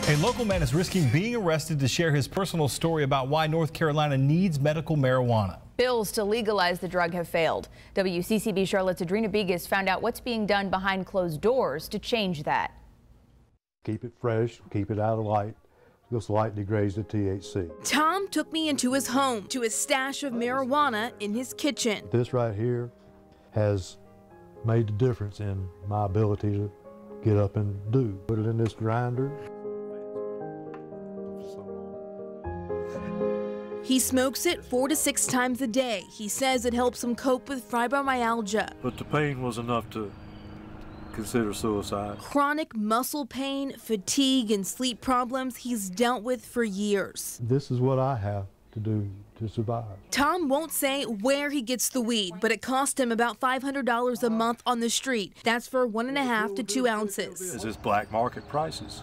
A local man is risking being arrested to share his personal story about why North Carolina needs medical marijuana. Bills to legalize the drug have failed. WCCB Charlotte's Audrina Bigos found out what's being done behind closed doors to change that. Keep it fresh, keep it out of light, because light degrades the THC. Tom took me into his home, to his stash of marijuana in his kitchen. This right here has made the difference in my ability to get up and do. Put it in this grinder. He smokes it 4 to 6 times a day. He says it helps him cope with fibromyalgia. But the pain was enough to consider suicide. Chronic muscle pain, fatigue, and sleep problems he's dealt with for years. This is what I have to do to survive. Tom won't say where he gets the weed, but it cost him about $500 a month on the street. That's for 1.5 to 2 ounces. It's just black market prices.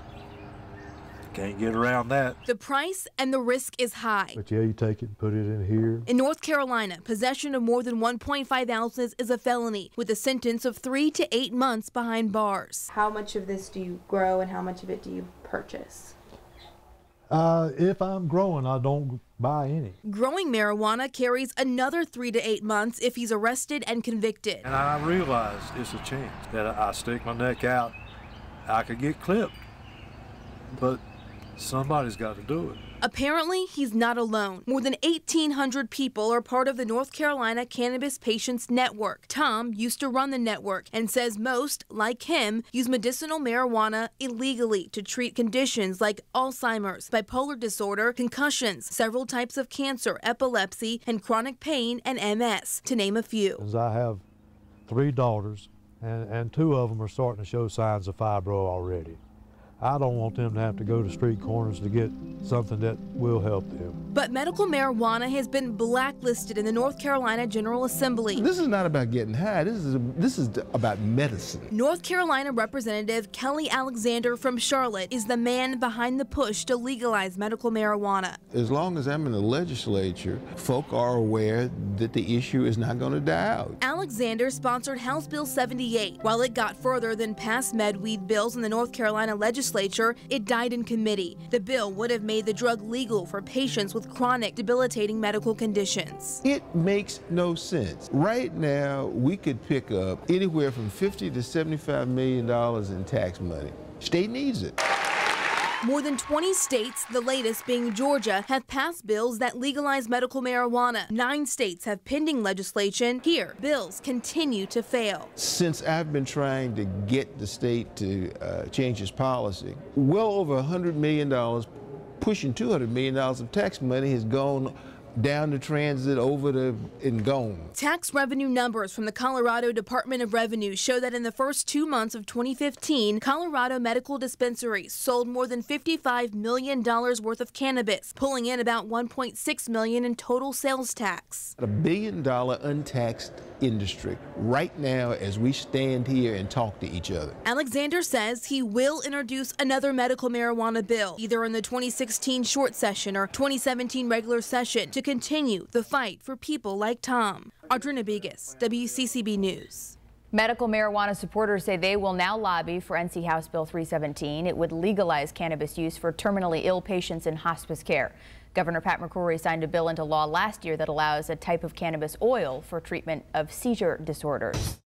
Can't get around that. The price and the risk is high. But yeah, you take it and put it in here. In North Carolina, possession of more than 1.5 ounces is a felony, with a sentence of 3 to 8 months behind bars. How much of this do you grow and how much of it do you purchase? If I'm growing, I don't buy any. Growing marijuana carries another 3 to 8 months if he's arrested and convicted. And I realized it's a chance that I stick my neck out, I could get clipped. But somebody's got to do it. Apparently, he's not alone. More than 1,800 people are part of the North Carolina Cannabis Patients Network. Tom used to run the network and says most, like him, use medicinal marijuana illegally to treat conditions like Alzheimer's, bipolar disorder, concussions, several types of cancer, epilepsy, and chronic pain and MS, to name a few. I have 3 daughters, and 2 of them are starting to show signs of fibro already. I don't want them to have to go to street corners to get something that will help them. But medical marijuana has been blacklisted in the North Carolina General Assembly. This is not about getting high. This is about medicine. North Carolina Representative Kelly Alexander from Charlotte is the man behind the push to legalize medical marijuana. As long as I'm in the legislature, folk are aware that the issue is not going to die out. Alexander sponsored House Bill 78. While it got further than past MedWeed bills in the North Carolina legislature, it died in committee. The bill would have made the drug legal for patients with chronic, debilitating medical conditions. It makes no sense. Right now, we could pick up anywhere from $50 to $75 million in tax money. State needs it. More than 20 states, the latest being Georgia, have passed bills that legalize medical marijuana. 9 states have pending legislation. Here, bills continue to fail. Since I've been trying to get the state to change its policy, well over $100 million, pushing $200 million of tax money has gone down the transit, and gone. Tax revenue numbers from the Colorado Department of Revenue show that in the first 2 months of 2015, Colorado medical dispensaries sold more than $55 million worth of cannabis, pulling in about $1.6 million in total sales tax. $1 billion untaxed industry right now as we stand here and talk to each other. Alexander says he will introduce another medical marijuana bill, either in the 2016 short session or 2017 regular session, to continue the fight for people like Tom. Audrina Bigos, WCCB News. Medical marijuana supporters say they will now lobby for NC House Bill 317. It would legalize cannabis use for terminally ill patients in hospice care. Governor Pat McCrory signed a bill into law last year that allows a type of cannabis oil for treatment of seizure disorders.